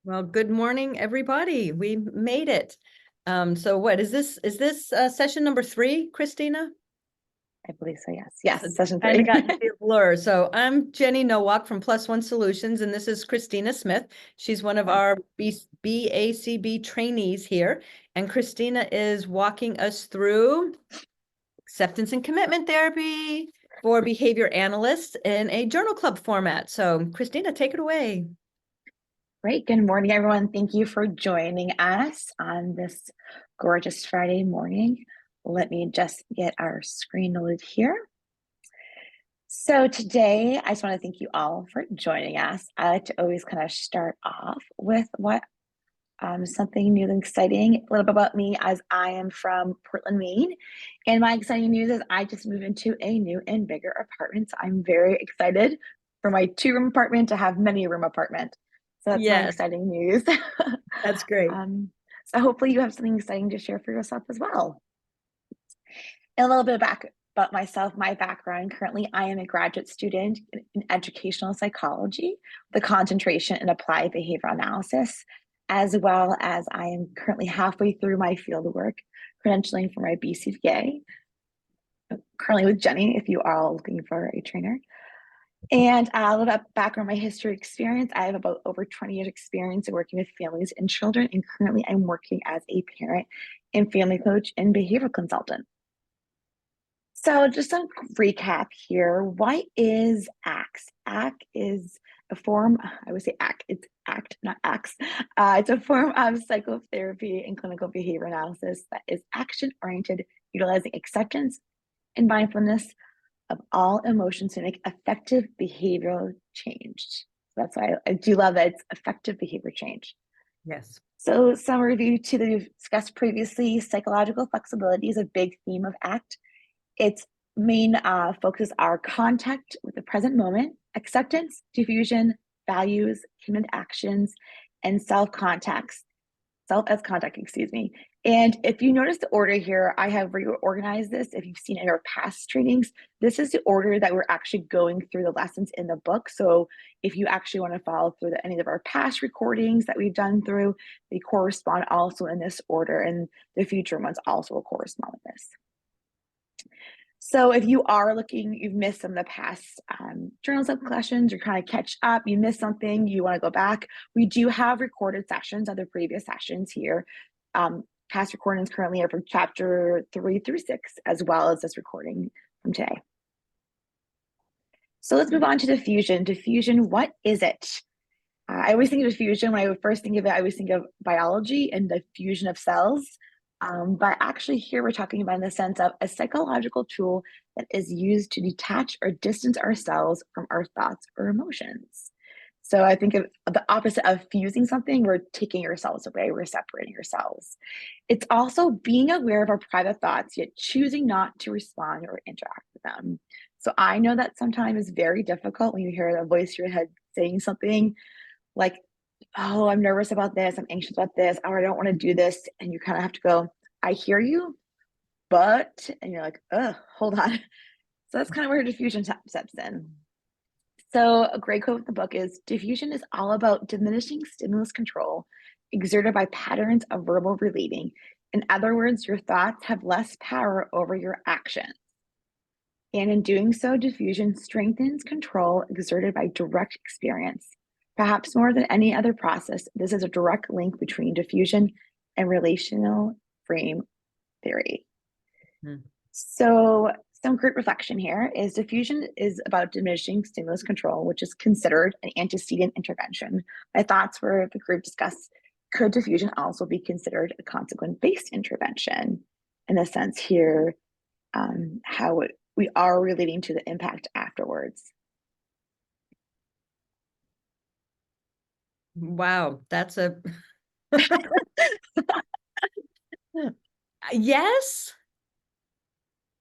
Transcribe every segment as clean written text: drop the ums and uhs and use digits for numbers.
Well, good morning, everybody. We made it. So what is this? Is this session number 3, Christina? I believe so, yes. So Yes, session kind of 3. got to be a blur. So I'm Jenny Nowak from Plus One Solutions, and this is Christina Smith. She's one of our BACB trainees here. And Christina is walking us through acceptance and commitment therapy for behavior analysts in a journal club format. So Christina, take it away. Great. Good morning, everyone. Thank you for joining us on this gorgeous Friday morning. Let me just get our screen loaded here. So today, I just want to thank you all for joining us. I like to always kind of start off with something new and exciting. A little bit about me, as I am from Portland, Maine. And my exciting news is I just moved into a new and bigger apartment. So I'm very excited for my 2-room apartment to have many-room apartment. So that's my Yes, exciting news. that's great. So hopefully you have something exciting to share for yourself as well. And a little bit back about myself, my background. Currently, I am a graduate student in educational psychology, the concentration in applied behavioral analysis, as well as I am currently halfway through my fieldwork credentialing for my BCBA. Currently with Jenny, if you are all looking for a trainer. And a little bit background, my history experience. I have about over 20 years experience in working with families and children, and currently I'm working as a parent and family coach and behavioral consultant. So just a recap here. What is ACTS? ACT is a form, I would say ACT, it's ACT, not ACTS. It's a form of psychotherapy and clinical behavior analysis that is action-oriented, utilizing acceptance and mindfulness of all emotions to make effective behavioral change. So that's why I do love that it's effective behavior change. Yes. So some review to the discussed previously, psychological flexibility is a big theme of ACT. Its main focus are contact with the present moment, acceptance, diffusion, values, committed actions, and self as contact, excuse me. And if you notice the order here, I have reorganized this. If you've seen in our past trainings, this is the order that we're actually going through the lessons in the book. So if you actually want to follow through any of our past recordings that we've done through, they correspond also in this order, and the future ones also will correspond with this. So if you are looking, you've missed some of the past journal club questions, you're trying to catch up, you missed something, you want to go back, we do have recorded sessions of the previous sessions here. Past recordings currently are from chapter 3 through 6, as well as this recording from today. So let's move on to diffusion. Diffusion, what is it? I always think of diffusion, when I would first think of it, I always think of biology and the fusion of cells. But actually here we're talking about in the sense of a psychological tool that is used to detach or distance ourselves from our thoughts or emotions. So I think of the opposite of fusing something, we're taking ourselves away, we're separating ourselves. It's also being aware of our private thoughts, yet choosing not to respond or interact with them. So I know that sometimes it's very difficult when you hear the voice in your head saying something like, oh, I'm nervous about this, I'm anxious about this, or I don't want to do this. And you kind of have to go, I hear you, but, and you're like, oh, hold on. So that's kind of where diffusion steps in. So a great quote in the book is, diffusion is all about diminishing stimulus control exerted by patterns of verbal relating. In other words, your thoughts have less power over your actions. And in doing so, diffusion strengthens control exerted by direct experience. Perhaps more than any other process, this is a direct link between diffusion and relational frame theory. Hmm. So some great reflection here is diffusion is about diminishing stimulus control, which is considered an antecedent intervention. My thoughts were the group discussed, could diffusion also be considered a consequent-based intervention? In the sense here, how we are relating to the impact afterwards. Wow, that's a yes.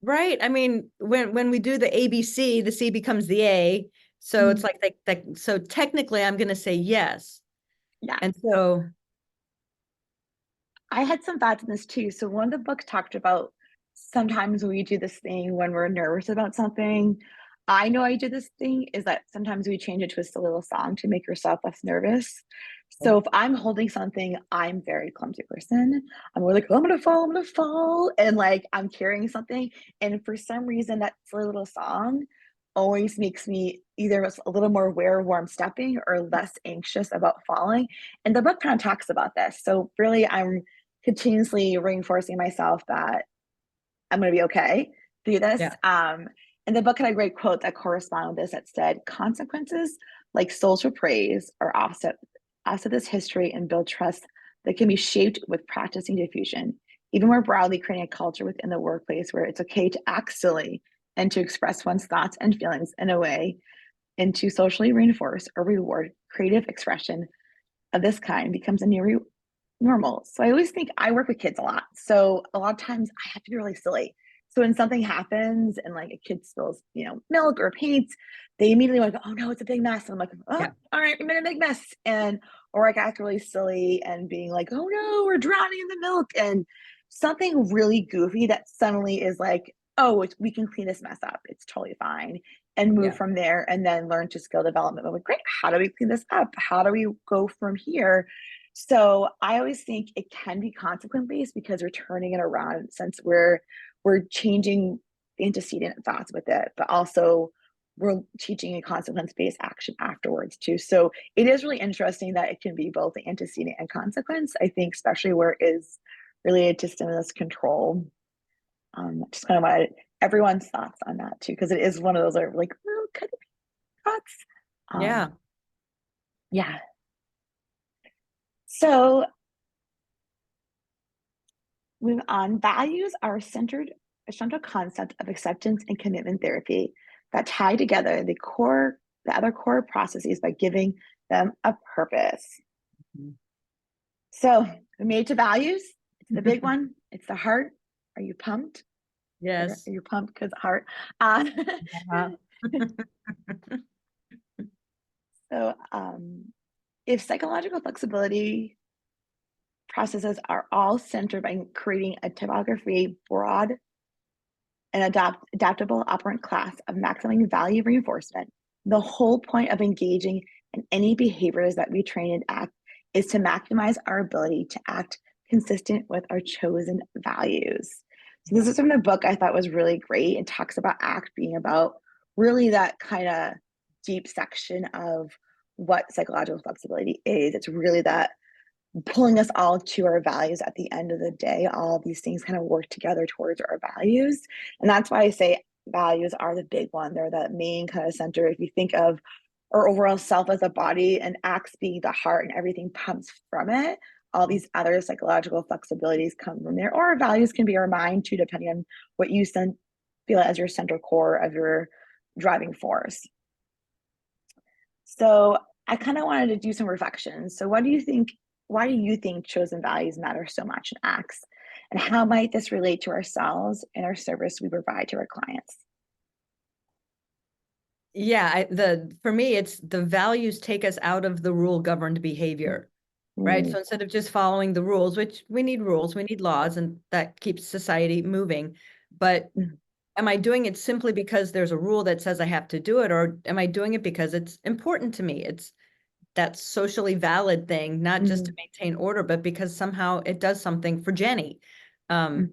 Right. I mean, when we do the ABC, the C becomes the A. So it's like so technically I'm gonna say yes. Yeah, And so I had some thoughts on this too. So one of the books talked about sometimes we do this thing when we're nervous about something. I know I do this thing is that sometimes we change it to a silly little song to make yourself less nervous. So if I'm holding something, I'm a very clumsy person. I'm really like, oh, I'm gonna fall. And like I'm carrying something. And for some reason, that silly little song always makes me either a little more aware of where I'm stepping or less anxious about falling. And the book kind of talks about this. So really I'm continuously reinforcing myself that I'm gonna be okay through this. Yeah. And the book had a great quote that corresponded with this that said, consequences like social praise are offset this history and build trust that can be shaped with practicing diffusion. Even more broadly, creating a culture within the workplace where it's okay to act silly and to express one's thoughts and feelings in a way and to socially reinforce or reward creative expression of this kind becomes a new normal. So I always think I work with kids a lot. So a lot of times I have to be really silly. So when something happens and like a kid spills, milk or paint, they immediately want to go, oh no, it's a big mess. And I'm like, oh, Yeah. all right, we made a big mess. And or I act really silly and being like, oh no, we're drowning in the milk. And something really goofy that suddenly is like, oh, we can clean this mess up. It's totally fine. And move Yeah. from there and then learn to skill development. I'm like, great, how do we clean this up? How do we go from here? So I always think it can be consequence based because we're turning it around since we're changing the antecedent thoughts with it, but also we're teaching a consequence based action afterwards too. So it is really interesting that it can be both the antecedent and consequence. I think especially where it is related to stimulus control. Just kind of wanted everyone's thoughts on that too, because it is one of those that are like, well, could it be thoughts? Yeah. Yeah. So moving on, values are a central concept of acceptance and commitment therapy that tie together the other core processes by giving them a purpose. Mhm. So we made to values. It's the big one. It's the heart. Are you pumped? Are Yes. you pumped because heart? Uh, Uh, so if psychological flexibility processes are all centered by creating a typography broad and adaptable operant class of maximizing value reinforcement. The whole point of engaging in any behaviors that we train and act is to maximize our ability to act consistent with our chosen values. So this is from the book I thought was really great. It talks about ACT being about really that kind of deep section of what psychological flexibility is. It's really that pulling us all to our values at the end of the day. All of these things kind of work together towards our values. And that's why I say values are the big one. They're the main kind of center. If you think of our overall self as a body and acts being the heart and everything pumps from it, all these other psychological flexibilities come from there. Or our values can be our mind too, depending on what you feel as your central core of your driving force. So I kind of wanted to do some reflections. So what do you think? Why do you think chosen values matter so much in acts? And how might this relate to ourselves and our service we provide to our clients? Yeah, for me, it's the values take us out of the rule governed behavior, right? Mm, So instead of just following the rules, which we need rules, we need laws, and that keeps society moving. But mm, am I doing it simply because there's a rule that says I have to do it, or am I doing it because it's important to me? It's that socially valid thing, not just to mm, maintain order, but because somehow it does something for Jenny. Um, mm,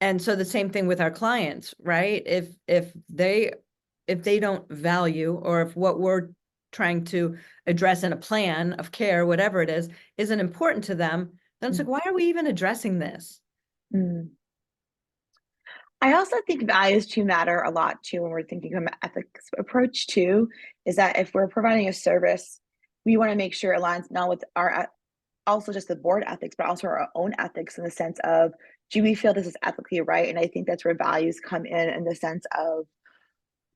and so the same thing with our clients, right? If they don't value, or if what we're trying to address in a plan of care, whatever it is, isn't important to them, then it's like, mm, why are we even addressing this? mm. I also think values too matter a lot too when we're thinking of an ethics approach too, is that if we're providing a service, we want to make sure it aligns not with our also just the board ethics, but also our own ethics in the sense of, do we feel this is ethically right? And I think that's where values come in the sense of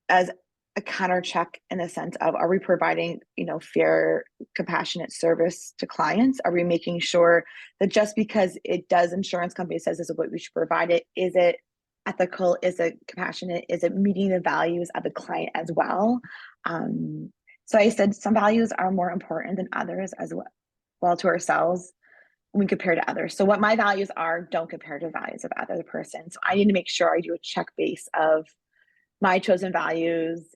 as a counter check in the sense of, are we providing, fair, compassionate service to clients? Are we making sure that just because it does insurance company says this is what we should provide it, is it ethical? Is it compassionate? Is it meeting the values of the client as well? So I said some values are more important than others as well to ourselves when compare to others. So what my values are don't compare to values of other person. So I need to make sure I do a check base of my chosen values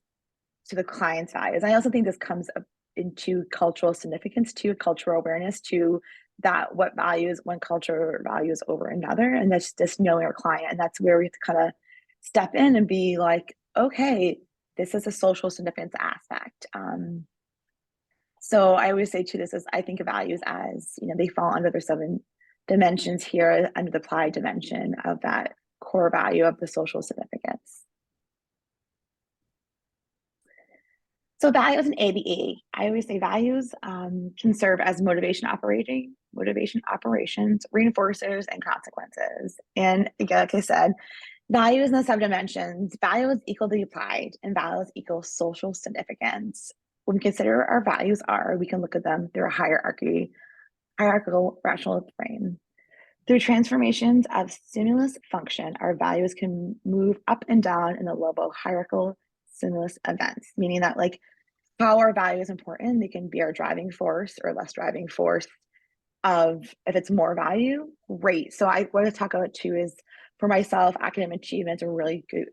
to the client's values. I also think this comes up into cultural significance, to cultural awareness, to that what values one culture values over another, and that's just knowing our client. And that's where we have to kind of step in and be like, okay, this is a social significance aspect. So I always say to this is I think of values as, they fall under the 7 dimensions here, under the applied dimension of that core value of the social significance. So values in ABE, I always say values can serve as motivation operations, reinforcers, and consequences. And again, like I said, values in the 7 dimensions, values equal the applied, and values equal social significance. When we consider our values are, we can look at them through a hierarchical rational frame. Through transformations of stimulus function, our values can move up and down in the level of hierarchical stimulus events, meaning that like how our value is important, they can be our driving force or less driving force of if it's more value, great. So I want to talk about too is for myself, academic achievements are really good,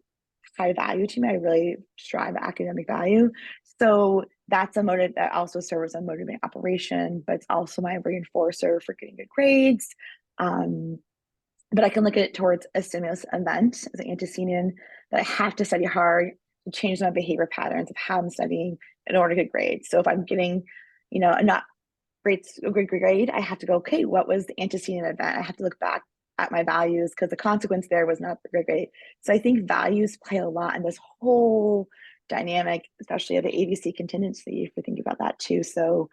high value to me. I really strive at academic value. So that's a motive that also serves as a motivating operation, but it's also my reinforcer for getting good grades. But I can look at it towards a stimulus event as an antecedent that I have to study hard to change my behavior patterns of how I'm studying in order to get grades. So if I'm getting, a not a great grade, I have to go, okay, what was the antecedent event? I have to look back at my values because the consequence there was not the great grade. So I think values play a lot in this whole dynamic, especially of the ABC contingency, if we think about that too. So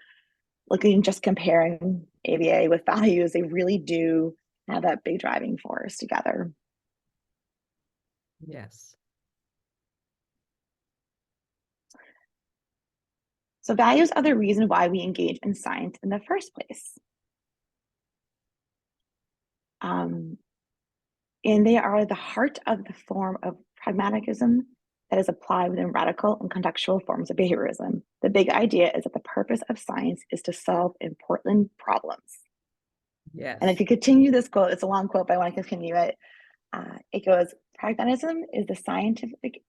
just comparing ABA with values, they really do have that big driving force together. Yes. So values are the reason why we engage in science in the first place. And they are the heart of the form of pragmatism that is applied within radical and contextual forms of behaviorism. The big idea is that the purpose of science is to solve important problems. Yes. And if you continue this quote, it's a long quote, but I want to continue it. It goes, pragmatism is the scientific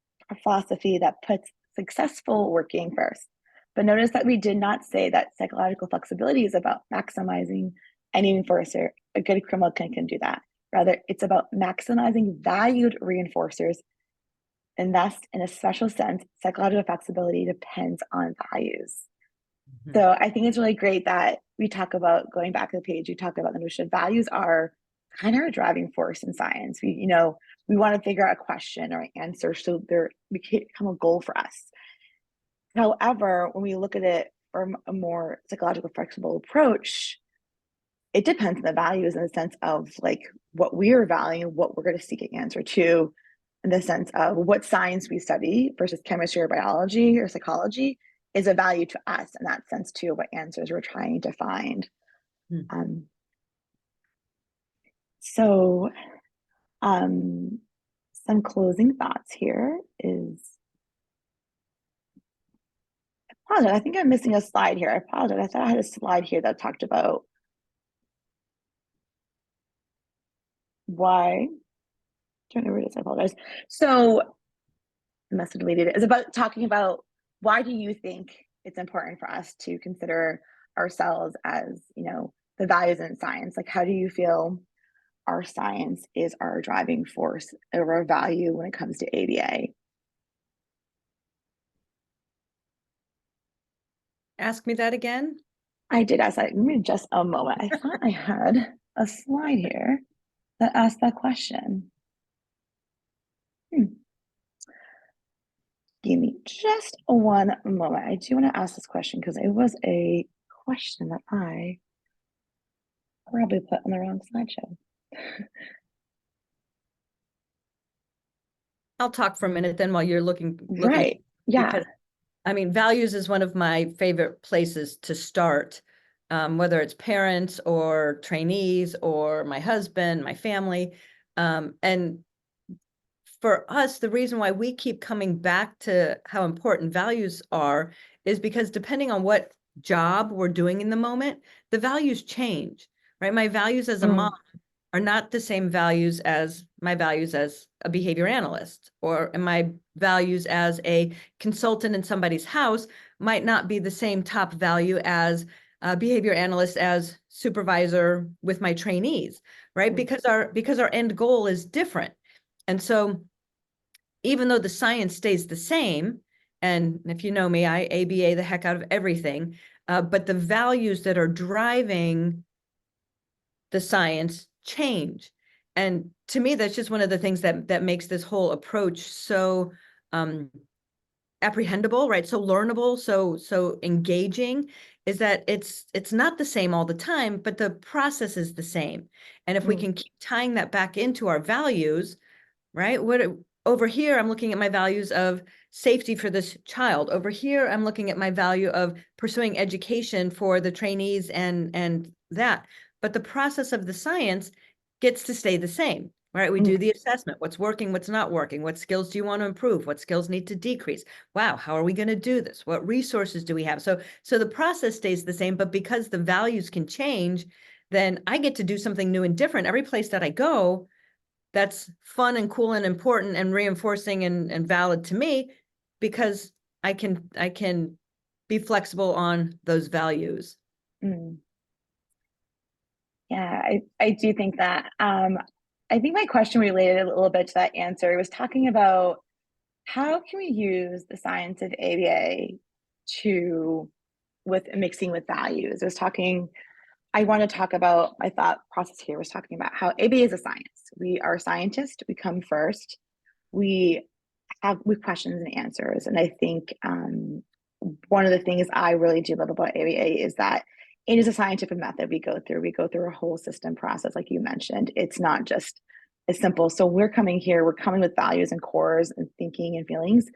philosophy that puts successful working first. But notice that we did not say that psychological flexibility is about maximizing any reinforcer. A good criminal can do that. Rather, it's about maximizing valued reinforcers. And thus, in a special sense, psychological flexibility depends on values. Mm-hmm. So I think it's really great that we talk about, going back to the page, we talk about the notion of values are kind of a driving force in science. We want to figure out a question or an answer so they become a goal for us. However, when we look at it from a more psychological flexible approach, it depends on the values in the sense of like what we are valuing, what we're going to seek an answer to, in the sense of what science we study versus chemistry or biology or psychology is a value to us in that sense too, what answers we're trying to find. So some closing thoughts here is, I apologize, I think I'm missing a slide here. I apologize, I thought I had a slide here that talked about why, don't know where it is, I apologize. So I must have deleted it. It's about talking about why do you think it's important for us to consider ourselves as, the values in science? Like, how do you feel our science is our driving force or our value when it comes to ABA? Ask me that again. I did ask that. Give me just a moment. I thought I had a slide here that asked that question. Give me just one moment. I do want to ask this question because it was a question that I probably put on the wrong slideshow. I'll talk for a minute then while you're looking. Right. Yeah. Because, I mean, values is one of my favorite places to start, whether it's parents or trainees or my husband, my family. And for us, the reason why we keep coming back to how important values are is because depending on what job we're doing in the moment, the values change, right? My values as a mom are not the same values as my values as a behavior analyst, or my values as a consultant in somebody's house might not be the same top value as a behavior analyst as supervisor with my trainees, right? Because our end goal is different. And so even though the science stays the same, and if you know me, I ABA the heck out of everything, but the values that are driving the science change. And to me, that's just one of the things that makes this whole approach so apprehendable, right? So learnable, so engaging, is that it's not the same all the time, but the process is the same. And if we can keep tying that back into our values, right? Over here, I'm looking at my values of safety for this child. Over here, I'm looking at my value of pursuing education for the trainees and that. But the process of the science gets to stay the same, right? We do the assessment. What's working, what's not working? What skills do you want to improve? What skills need to decrease? Wow, how are we going to do this? What resources do we have? So the process stays the same, but because the values can change, then I get to do something new and different every place that I go. That's fun and cool and important and reinforcing and valid to me, because I can be flexible on those values. Mm. Yeah, I do think that. I think my question related a little bit to that answer. It was talking about how can we use the science of ABA to with mixing with values. I want to talk about my thought process here was talking about how ABA is a science. We are scientists, we come first. We questions and answers. And I think one of the things I really do love about ABA is that it is a scientific method we go through. We go through a whole system process, like you mentioned. It's not just as simple. So we're coming with values and cores and thinking and feelings,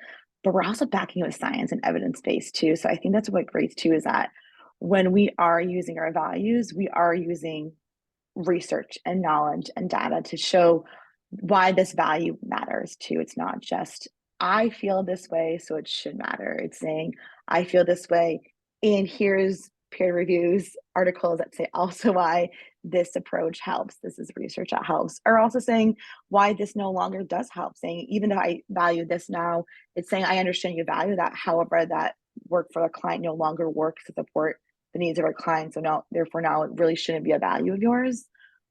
but we're also backing it with science and evidence based too. So I think that's what great too is that when we are using our values, we are using research and knowledge and data to show why this value matters too. It's not just I feel this way, so it should matter. It's saying I feel this way, and here's peer reviews articles that say also why this approach helps. This is research that helps. Or also saying why this no longer does help. Saying even though I value this now, it's saying I understand you value that. However, that work for a client no longer works to support the needs of our clients. So now, therefore, now it really shouldn't be a value of yours.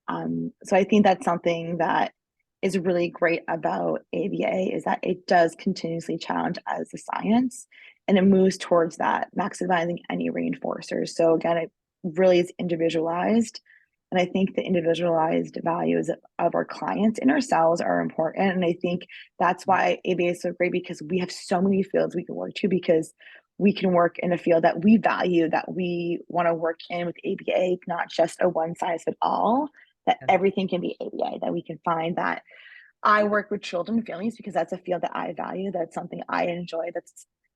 So I think that's something that is really great about ABA is that it does continuously challenge as a science and it moves towards that maximizing any reinforcers. So again, it really is individualized. And I think the individualized values of our clients and ourselves are important. And I think that's why ABA is so great because we have so many fields we can work to because we can work in a field that we value, that we want to work in with ABA, not just a one size fit all, that everything can be ABA, that we can find that I work with children and families because that's a field that I value. That's something I enjoy.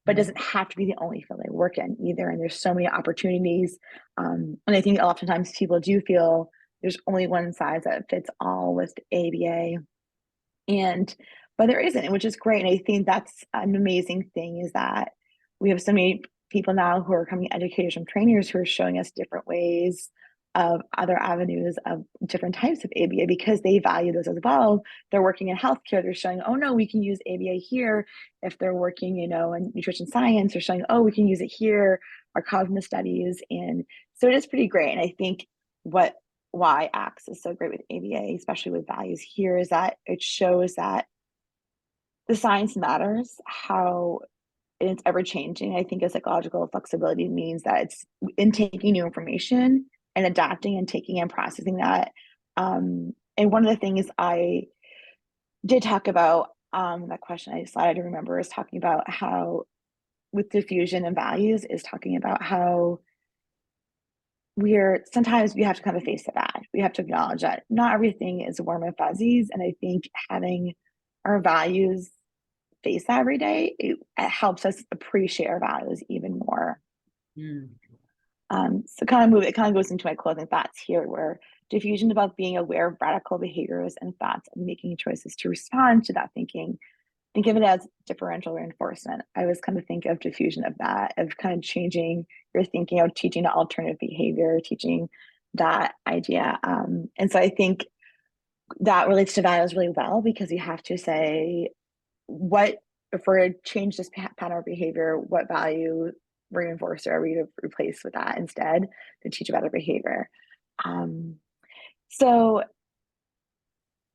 But it doesn't have to be the only field I work in either. And there's so many opportunities. And I think oftentimes people do feel there's only one size that fits all with ABA. But there isn't, which is great. And I think that's an amazing thing is that we have so many people now who are coming education trainers who are showing us different ways of other avenues of different types of ABA because they value those as well. They're working in healthcare. They're showing, oh no, we can use ABA here. If they're working, in nutrition science, they're showing, oh, we can use it here. Our cognitive studies, and so it is pretty great. And I think why ACTS is so great with ABA, especially with values here, is that it shows that the science matters. How it's ever changing. I think a psychological flexibility means that it's in taking new information and adapting and taking and processing that. And one of the things I did talk about, that question I decided to remember is talking about how with diffusion and values is talking about how sometimes we have to kind of face the bad. We have to acknowledge that not everything is warm and fuzzies. And I think having our values face that every day, it helps us appreciate our values even more. So it kind of goes into my closing thoughts here, where diffusion is about being aware of radical behaviors and thoughts and making choices to respond to that thinking. Think of it as differential reinforcement. I always kind of think of diffusion of that, of kind of changing your thinking, of teaching the alternative behavior, teaching that idea. And so I think that relates to values really well, because you have to say, what, if we're to change this pattern of behavior, what value reinforcer are we to replace with that instead to teach better behavior? So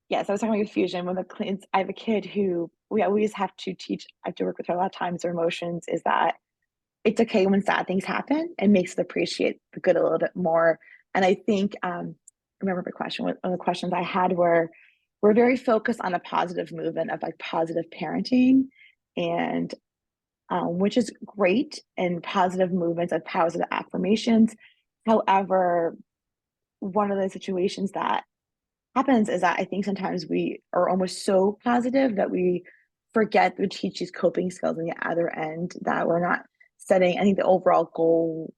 yes, I was talking about diffusion. When the clients, I have a kid who we always have to teach, I have to work with her a lot of times, her emotions is that it's okay when sad things happen, and makes them appreciate the good a little bit more. And I think, I remember the question, one of the questions I had were, we're very focused on the positive movement of like positive parenting, and which is great, and positive movements of positive affirmations. However, one of the situations that happens is that I think sometimes we are almost so positive that we forget to teach these coping skills on the other end, that we're not setting. I think the overall goal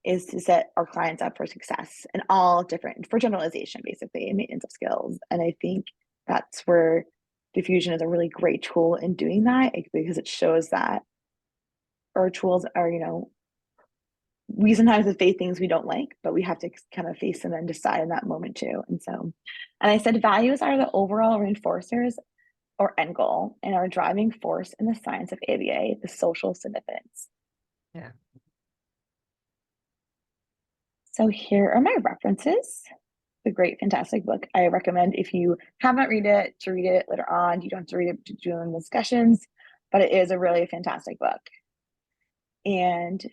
is to set our clients up for success and all different, for generalization, basically, and maintenance of skills. And I think that's where diffusion is a really great tool in doing that, because it shows that our tools are, we sometimes face things we don't like, but we have to kind of face them and decide in that moment too. And so, and I said, values are the overall reinforcers or end goal, and our driving force in the science of ABA, the social significance. Yeah. So here are my references. The great, fantastic book. I recommend, if you haven't read it, to read it later on. You don't have to read it during discussions, but it is a really fantastic book. And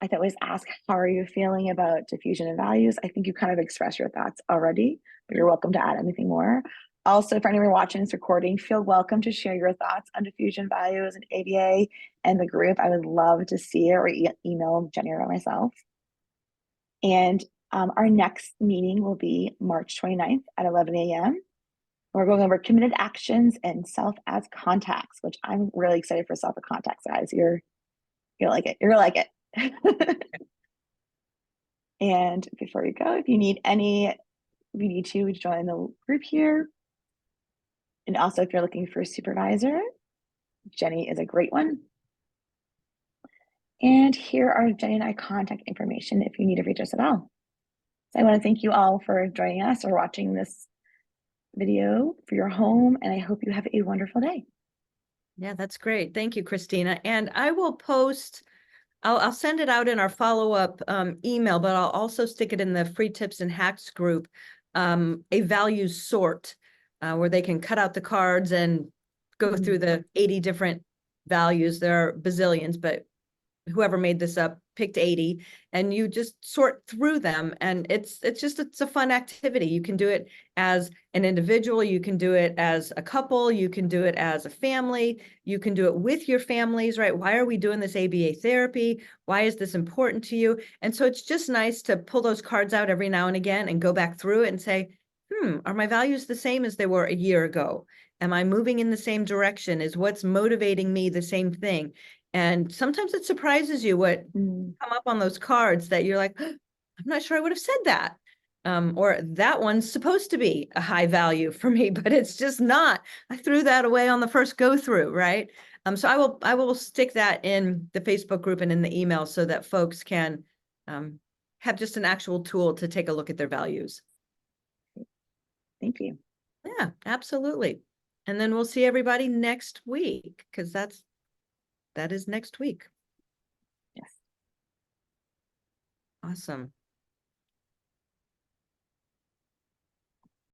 I always ask, how are you feeling about diffusion and values? I think you kind of expressed your thoughts already, but you're welcome to add anything more. Also, for anyone watching this recording, feel welcome to share your thoughts on diffusion, values, and ABA and the group. I would love to see it, or email Jenny or myself. And our next meeting will be March 29th at 11 a.m. We're going over committed actions and self as contacts, which I'm really excited for. Self as contacts, guys. You're like it. You're like it. And before you go, if you need to join the group here. And also, if you're looking for a supervisor, Jenny is a great one. And here are Jenny and I contact information if you need to reach us at all. So I want to thank you all for joining us or watching this video for your home, and I hope you have a wonderful day. Yeah, that's great. Thank you, Christina. And I will post, I'll send it out in our follow-up email, but I'll also stick it in the free tips and hacks group, a values sort, where they can cut out the cards and go through the 80 different values. There are bazillions, but whoever made this up picked 80, and you just sort through them. And it's a fun activity. You can do it as an individual, you can do it as a couple, you can do it as a family, you can do it with your families, right? Why are we doing this ABA therapy? Why is this important to you? And so it's just nice to pull those cards out every now and again and go back through it and say, are my values the same as they were a year ago? Am I moving in the same direction? Is what's motivating me the same thing? And sometimes it surprises you what come up on those cards that you're like, I'm not sure I would have said that. Or that one's supposed to be a high value for me, but it's just not. I threw that away on the first go through, right? So I will stick that in the Facebook group and in the email so that folks can have just an actual tool to take a look at their values. Thank you. Yeah, absolutely. And then we'll see everybody next week, because that is next week. Yes. Awesome.